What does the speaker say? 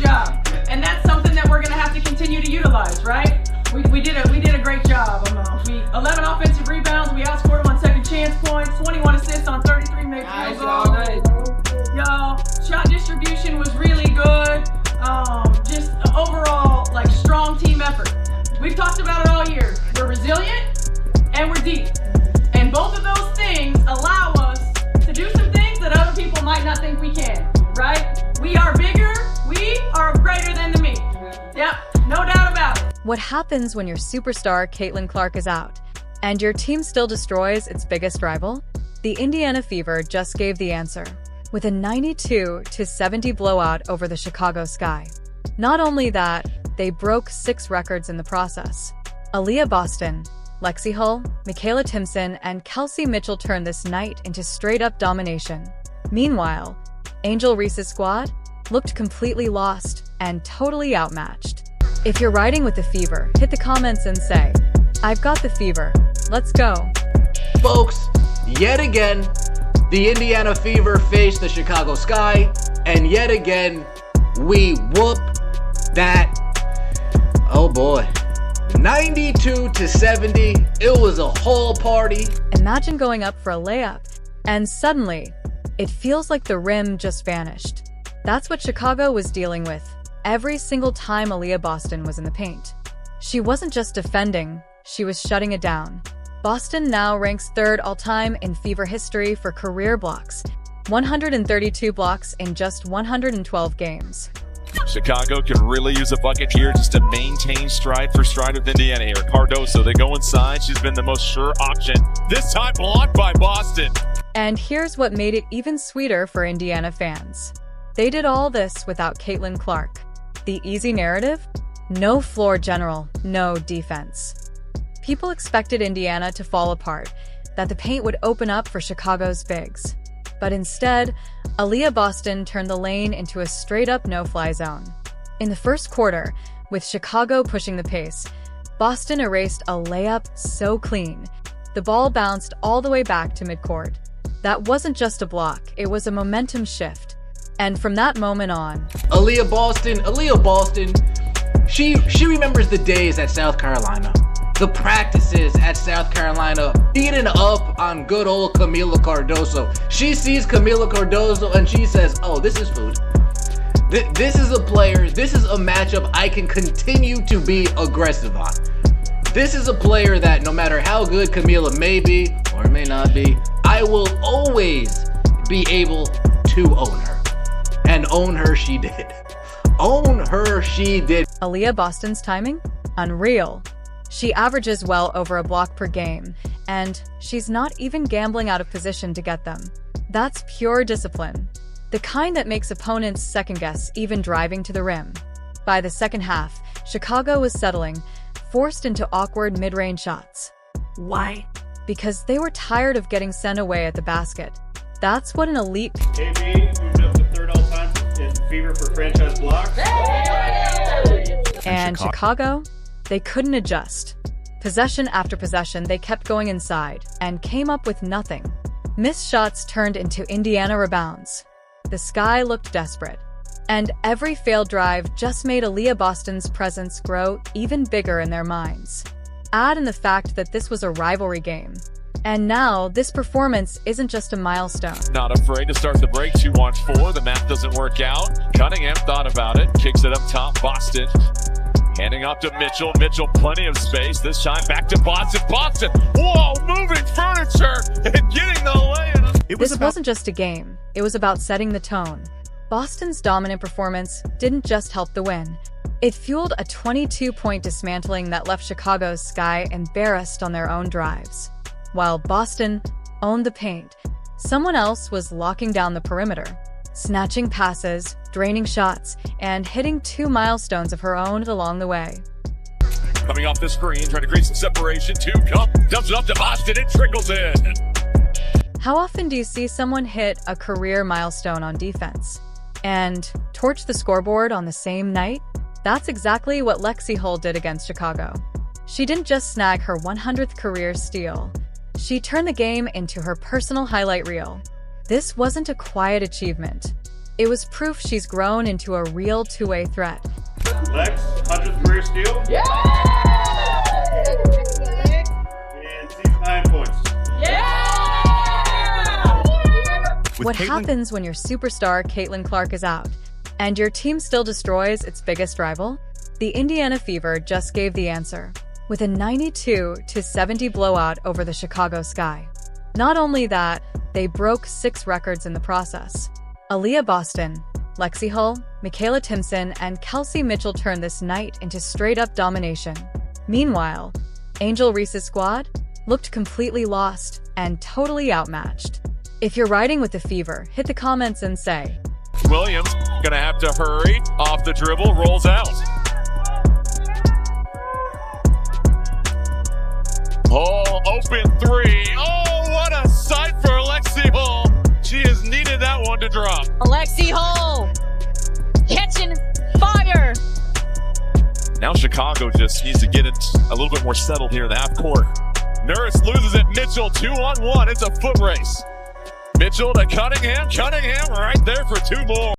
job. And that's something that we're going to have to continue to utilize, right? We did a great job. 11 offensive rebounds. We outscored them on second chance points. 21 assists on 33 made field goals. Y'all, shot distribution was really good. Just overall, like, strong team effort. We've talked about it all year. We're resilient and we're deep. And both of those things allow us to do some things that other people might not think we can, right? We are bigger. We are greater than the me. Yep, no doubt about it. What happens when your superstar Caitlin Clark is out, and your team still destroys its biggest rival? The Indiana Fever just gave the answer, with a 92-70 blowout over the Chicago Sky. Not only that, they broke 6 records in the process. Aaliyah Boston, Lexi Hull, Michaela Timpson, and Kelsey Mitchell turned this night into straight-up domination. Meanwhile, Angel Reese's squad looked completely lost and totally outmatched. If you're riding with the Fever, hit the comments and say, "I've got the Fever. Let's go." Folks, yet again, the Indiana Fever faced the Chicago Sky, and yet again, we whoop that. Oh boy. 92-70. It was a whole party. Imagine going up for a layup, and suddenly, it feels like the rim just vanished. That's what Chicago was dealing with every single time Aaliyah Boston was in the paint. She wasn't just defending, she was shutting it down. Boston now ranks 3rd all-time in Fever history for career blocks, 132 blocks in just 112 games. Chicago can really use a bucket here just to maintain stride for stride with Indiana here. Cardoso, they go inside. She's been the most sure option. This time blocked by Boston. And here's what made it even sweeter for Indiana fans. They did all this without Caitlin Clark. The easy narrative? No floor general, no defense. People expected Indiana to fall apart, that the paint would open up for Chicago's bigs. But instead, Aaliyah Boston turned the lane into a straight-up no-fly zone. In the first quarter, with Chicago pushing the pace, Boston erased a layup so clean. The ball bounced all the way back to midcourt. That wasn't just a block, it was a momentum shift. And from that moment on, Aaliyah Boston, she remembers the days at South Carolina. The practices at South Carolina, beating up on good old Camila Cardoso. She sees Camila Cardoso and she says, oh, this is food. This is a player, this is a matchup I can continue to be aggressive on. This is a player that no matter how good Camila may be or may not be, I will always be able to own her. And own her she did. Own her she did. Aaliyah Boston's timing? Unreal. She averages well over a block per game, and she's not even gambling out of position to get them. That's pure discipline. The kind that makes opponents second-guess even driving to the rim. By the second half, Chicago was settling, forced into awkward mid-range shots. Why? Because they were tired of getting sent away at the basket. That's what an elite... KB moved up to 3rd all-time in Fever for franchise blocks. And Chicago? They couldn't adjust. Possession after possession, they kept going inside and came up with nothing. Missed shots turned into Indiana rebounds. The Sky looked desperate. And every failed drive just made Aaliyah Boston's presence grow even bigger in their minds. Add in the fact that this was a rivalry game. And now, this performance isn't just a milestone. Not afraid to start the break. 2-on-4. The math doesn't work out. Cunningham thought about it. Kicks it up top. Boston. Handing off to Mitchell. Mitchell, plenty of space. This time back to Boston. Boston, whoa, moving furniture and getting the lay-in. This wasn't just a game. It was about setting the tone. Boston's dominant performance didn't just help the win. It fueled a 22-point dismantling that left Chicago's Sky embarrassed on their own drives. While Boston owned the paint, someone else was locking down the perimeter, snatching passes, draining shots, and hitting 2 milestones of her own along the way. Coming off the screen, trying to create some separation. 2 dumps it up to Boston, it trickles in. How often do you see someone hit a career milestone on defense and torch the scoreboard on the same night? That's exactly what Lexi Hull did against Chicago. She didn't just snag her 100th career steal. She turned the game into her personal highlight reel. This wasn't a quiet achievement. It was proof she's grown into a real two-way threat. Lex, 100th career steal. And team 9 points. What happens when your superstar Caitlin Clark is out, and your team still destroys its biggest rival? The Indiana Fever just gave the answer, with a 92-70 blowout over the Chicago Sky. Not only that, they broke 6 records in the process. Aaliyah Boston, Lexi Hull, Michaela Timpson, and Kelsey Mitchell turned this night into straight-up domination. Meanwhile, Angel Reese's squad looked completely lost and totally outmatched. If you're riding with the Fever, hit the comments and say, Williams gonna have to hurry. Off the dribble, rolls out. Oh, open 3. Oh, what a sight for Lexi Hull. She has needed that one to drop. Alexi Hull catching fire. Now Chicago just needs to get it a little bit more settled here in the half court. Nurse loses it. Mitchell 2-on-1. It's a foot race. Mitchell to Cunningham. Cunningham right there for 2 more.